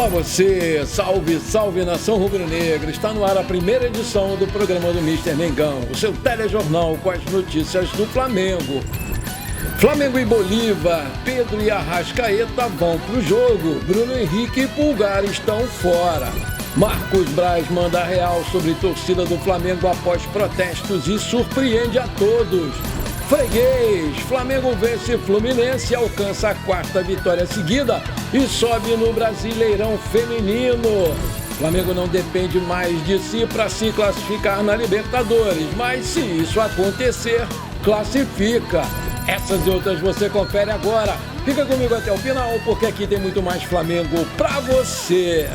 Olá você, salve, salve nação rubro-negra, está no ar a primeira edição do programa do Mister Mengão, o seu telejornal com as notícias do Flamengo. Flamengo e Bolívar, Pedro e Arrascaeta vão pro jogo, Bruno Henrique e Pulgar estão fora. Marcos Braz manda real sobre torcida do Flamengo após protestos e surpreende a todos. Freguês, Flamengo vence Fluminense, alcança a quarta vitória seguida e sobe no Brasileirão Feminino. Flamengo não depende mais de si para se classificar na Libertadores, mas se isso acontecer, classifica. Essas e outras você confere agora. Fica comigo até o final, porque aqui tem muito mais Flamengo para você.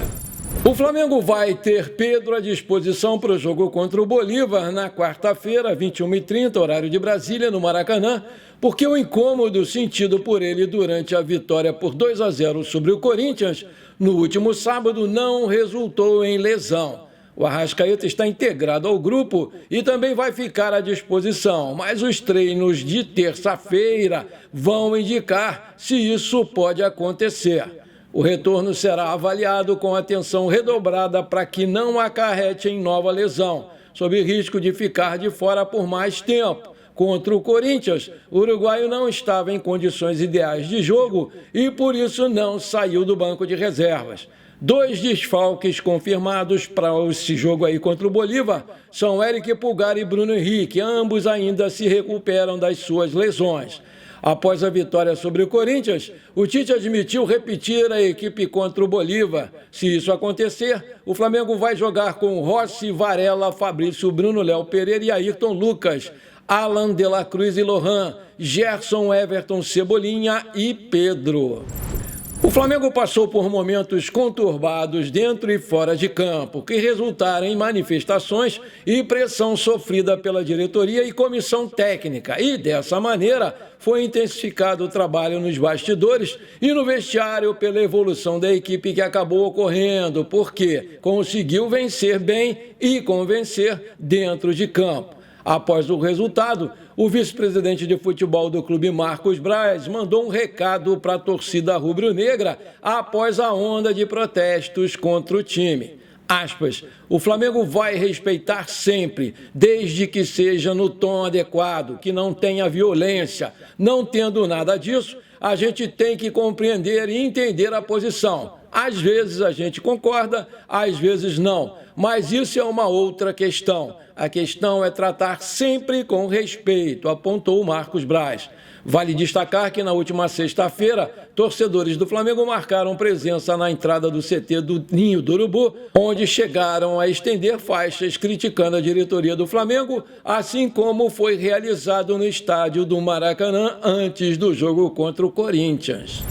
O Flamengo vai ter Pedro à disposição para o jogo contra o Bolívar na quarta-feira, 21h30, horário de Brasília, no Maracanã, porque o incômodo sentido por ele durante a vitória por 2-0 sobre o Corinthians no último sábado não resultou em lesão. O Arrascaeta está integrado ao grupo e também vai ficar à disposição, mas os treinos de terça-feira vão indicar se isso pode acontecer. O retorno será avaliado com atenção redobrada para que não acarrete em nova lesão, sob risco de ficar de fora por mais tempo. Contra o Corinthians, o uruguaio não estava em condições ideais de jogo e por isso não saiu do banco de reservas. 2 desfalques confirmados para esse jogo aí contra o Bolívar são Eric Pulgar e Bruno Henrique, ambos ainda se recuperam das suas lesões. Após a vitória sobre o Corinthians, o Tite admitiu repetir a equipe contra o Bolívar. Se isso acontecer, o Flamengo vai jogar com Rossi, Varela, Fabrício, Bruno, Léo Pereira e Ayrton Lucas, Alan, De La Cruz e Lohan, Gerson, Everton, Cebolinha e Pedro. O Flamengo passou por momentos conturbados dentro e fora de campo, que resultaram em manifestações e pressão sofrida pela diretoria e comissão técnica. E, dessa maneira, foi intensificado o trabalho nos bastidores e no vestiário pela evolução da equipe que acabou ocorrendo, porque conseguiu vencer bem e convencer dentro de campo. Após o resultado, o vice-presidente de futebol do clube, Marcos Braz, mandou um recado para a torcida rubro-negra após a onda de protestos contra o time. Aspas, o Flamengo vai respeitar sempre, desde que seja no tom adequado, que não tenha violência. Não tendo nada disso, a gente tem que compreender e entender a posição. Às vezes a gente concorda, às vezes não, mas isso é uma outra questão. A questão é tratar sempre com respeito, apontou Marcos Braz. Vale destacar que na última sexta-feira, torcedores do Flamengo marcaram presença na entrada do CT do Ninho do Urubu, onde chegaram a estender faixas criticando a diretoria do Flamengo, assim como foi realizado no estádio do Maracanã antes do jogo contra o Corinthians.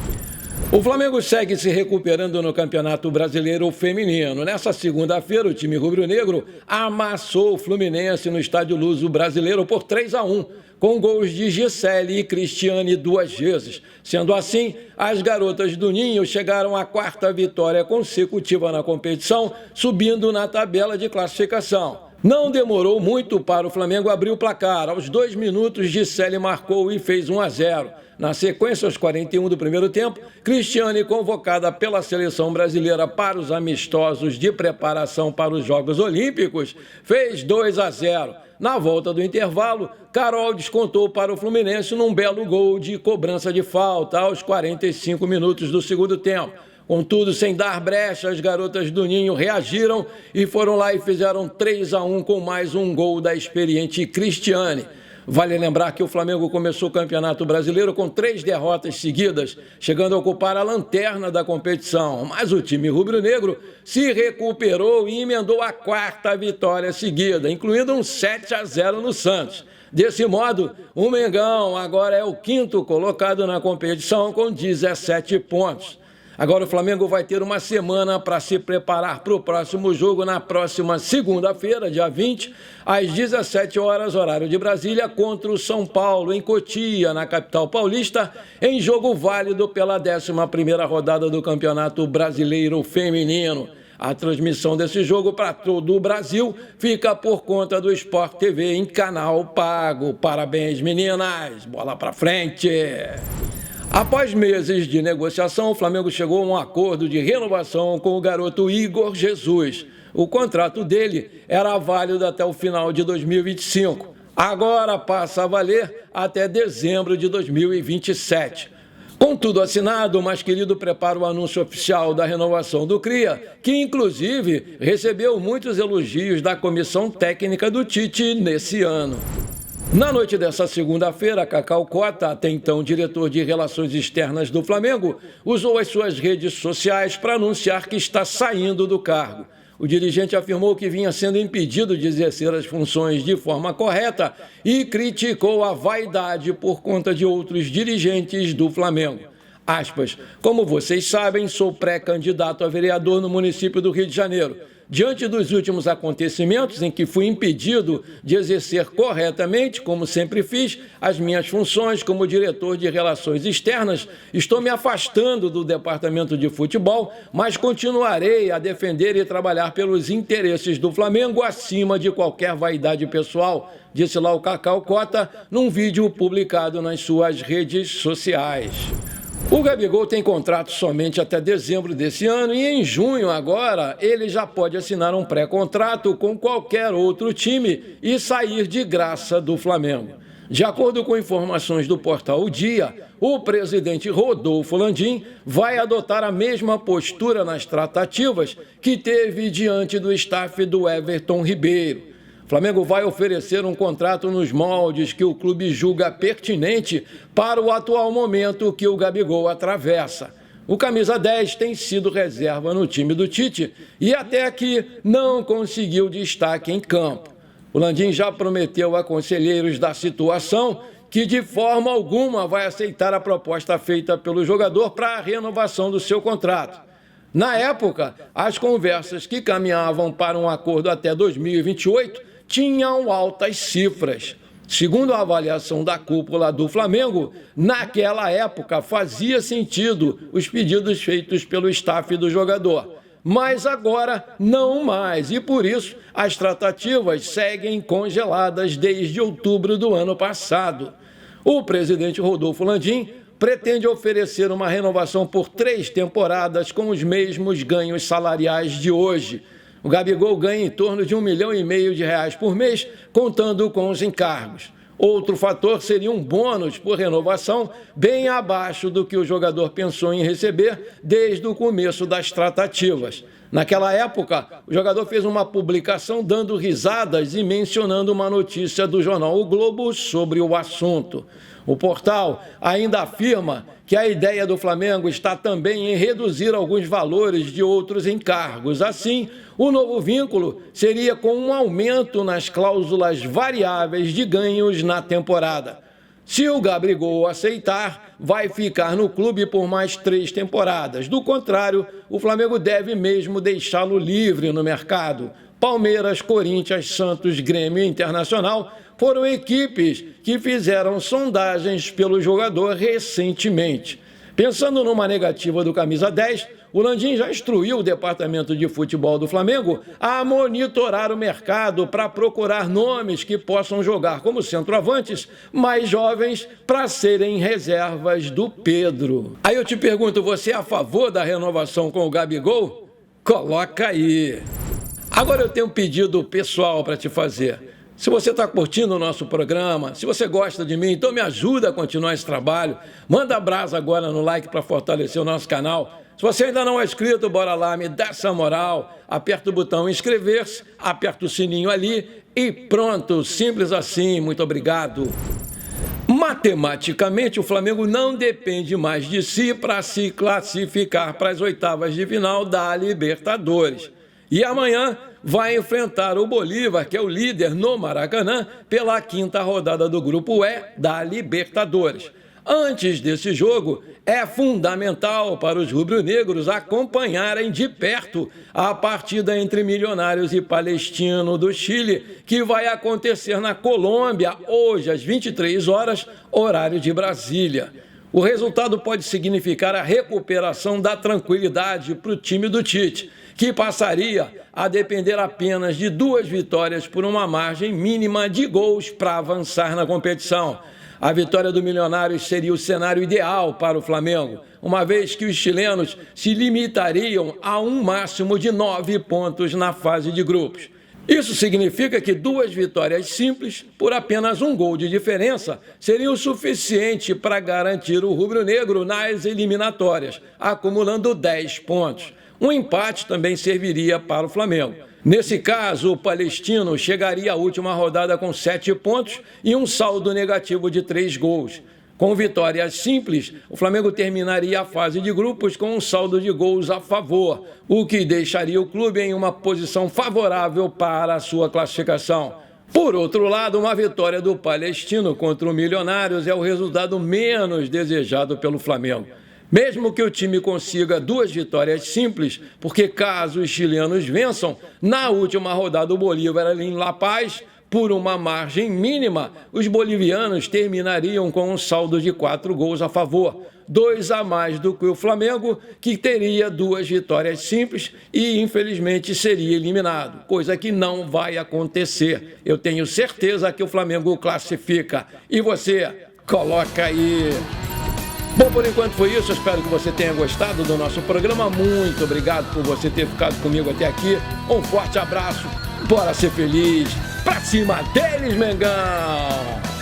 O Flamengo segue se recuperando no Campeonato Brasileiro Feminino. Nessa segunda-feira, o time rubro-negro amassou o Fluminense no Estádio Luso Brasileiro por 3-1, com gols de Gisele e Cristiane 2 vezes. Sendo assim, as garotas do Ninho chegaram à quarta vitória consecutiva na competição, subindo na tabela de classificação. Não demorou muito para o Flamengo abrir o placar. Aos 2 minutos, Gisele marcou e fez 1-0. Na sequência, aos 41 do primeiro tempo, Cristiane, convocada pela seleção brasileira para os amistosos de preparação para os Jogos Olímpicos, fez 2-0. Na volta do intervalo, Carol descontou para o Fluminense num belo gol de cobrança de falta aos 45 minutos do segundo tempo. Contudo, sem dar brecha, as garotas do Ninho reagiram e foram lá e fizeram 3-1 com mais um gol da experiente Cristiane. Vale lembrar que o Flamengo começou o Campeonato Brasileiro com 3 derrotas seguidas, chegando a ocupar a lanterna da competição. Mas o time rubro-negro se recuperou e emendou a quarta vitória seguida, incluindo um 7-0 no Santos. Desse modo, o Mengão agora é o 5º colocado na competição com 17 pontos. Agora o Flamengo vai ter uma semana para se preparar para o próximo jogo na próxima segunda-feira, dia 20, às 17 horas, horário de Brasília, contra o São Paulo, em Cotia, na capital paulista, em jogo válido pela 11ª rodada do Campeonato Brasileiro Feminino. A transmissão desse jogo para todo o Brasil fica por conta do Sport TV em canal pago. Parabéns, meninas! Bola para frente! Após meses de negociação, o Flamengo chegou a um acordo de renovação com o garoto Igor Jesus. O contrato dele era válido até o final de 2025. Agora passa a valer até dezembro de 2027. Com tudo assinado, o mais querido prepara o anúncio oficial da renovação do Cria, que inclusive recebeu muitos elogios da comissão técnica do Tite nesse ano. Na noite dessa segunda-feira, Cacau Cota, até então diretor de Relações Externas do Flamengo, usou as suas redes sociais para anunciar que está saindo do cargo. O dirigente afirmou que vinha sendo impedido de exercer as funções de forma correta e criticou a vaidade por conta de outros dirigentes do Flamengo. Aspas, como vocês sabem, sou pré-candidato a vereador no município do Rio de Janeiro. Diante dos últimos acontecimentos em que fui impedido de exercer corretamente, como sempre fiz, as minhas funções como diretor de Relações Externas, estou me afastando do departamento de futebol, mas continuarei a defender e trabalhar pelos interesses do Flamengo acima de qualquer vaidade pessoal, disse lá o Cacau Cota num vídeo publicado nas suas redes sociais. O Gabigol tem contrato somente até dezembro desse ano e em junho agora ele já pode assinar um pré-contrato com qualquer outro time e sair de graça do Flamengo. De acordo com informações do portal O Dia, o presidente Rodolfo Landim vai adotar a mesma postura nas tratativas que teve diante do staff do Everton Ribeiro. O Flamengo vai oferecer um contrato nos moldes que o clube julga pertinente para o atual momento que o Gabigol atravessa. O camisa 10 tem sido reserva no time do Tite e até aqui não conseguiu destaque em campo. O Landim já prometeu a conselheiros da situação que de forma alguma vai aceitar a proposta feita pelo jogador para a renovação do seu contrato. Na época, as conversas que caminhavam para um acordo até 2028 tinham altas cifras. Segundo a avaliação da cúpula do Flamengo, naquela época fazia sentido os pedidos feitos pelo staff do jogador. Mas agora não mais, e por isso as tratativas seguem congeladas desde outubro do ano passado. O presidente Rodolfo Landim pretende oferecer uma renovação por 3 temporadas com os mesmos ganhos salariais de hoje. O Gabigol ganha em torno de R$ 1,5 milhão por mês, contando com os encargos. Outro fator seria um bônus por renovação, bem abaixo do que o jogador pensou em receber desde o começo das tratativas. Naquela época, o jogador fez uma publicação dando risadas e mencionando uma notícia do jornal O Globo sobre o assunto. O portal ainda afirma que a ideia do Flamengo está também em reduzir alguns valores de outros encargos. Assim, o novo vínculo seria com um aumento nas cláusulas variáveis de ganhos na temporada. Se o Gabigol aceitar, vai ficar no clube por mais 3 temporadas. Do contrário, o Flamengo deve mesmo deixá-lo livre no mercado. Palmeiras, Corinthians, Santos, Grêmio e Internacional foram equipes que fizeram sondagens pelo jogador recentemente. Pensando numa negativa do camisa 10, o Landim já instruiu o departamento de futebol do Flamengo a monitorar o mercado para procurar nomes que possam jogar como centroavantes mais jovens para serem reservas do Pedro. Aí eu te pergunto, você é a favor da renovação com o Gabigol? Coloca aí. Agora eu tenho um pedido pessoal para te fazer. Se você está curtindo o nosso programa, se você gosta de mim, então me ajuda a continuar esse trabalho. Manda brasa agora no like para fortalecer o nosso canal. Se você ainda não é inscrito, bora lá, me dá essa moral. Aperta o botão inscrever-se, aperta o sininho ali e pronto, simples assim. Muito obrigado. Matematicamente, o Flamengo não depende mais de si para se classificar para as oitavas de final da Libertadores. E amanhã vai enfrentar o Bolívar, que é o líder no Maracanã, pela 5ª rodada do Grupo E da Libertadores. Antes desse jogo, é fundamental para os rubro-negros acompanharem de perto a partida entre Milionários e Palestino do Chile, que vai acontecer na Colômbia, hoje às 23 horas, horário de Brasília. O resultado pode significar a recuperação da tranquilidade para o time do Tite, que passaria a depender apenas de 2 vitórias por uma margem mínima de gols para avançar na competição. A vitória do Milionários seria o cenário ideal para o Flamengo, uma vez que os chilenos se limitariam a um máximo de 9 pontos na fase de grupos. Isso significa que 2 vitórias simples, por apenas um gol de diferença, seriam o suficiente para garantir o rubro-negro nas eliminatórias, acumulando 10 pontos. Um empate também serviria para o Flamengo. Nesse caso, o Palestino chegaria à última rodada com 7 pontos e um saldo negativo de 3 gols. Com vitórias simples, o Flamengo terminaria a fase de grupos com um saldo de gols a favor, o que deixaria o clube em uma posição favorável para a sua classificação. Por outro lado, uma vitória do Palestino contra o Milionários é o resultado menos desejado pelo Flamengo. Mesmo que o time consiga 2 vitórias simples, porque caso os chilenos vençam, na última rodada o Bolívar ali em La Paz, por uma margem mínima, os bolivianos terminariam com um saldo de 4 gols a favor, 2 a mais do que o Flamengo, que teria 2 vitórias simples e, infelizmente, seria eliminado, coisa que não vai acontecer. Eu tenho certeza que o Flamengo classifica. E você, coloca aí. Bom, por enquanto foi isso. Eu espero que você tenha gostado do nosso programa. Muito obrigado por você ter ficado comigo até aqui. Um forte abraço. Bora ser feliz. Pra cima deles, Mengão!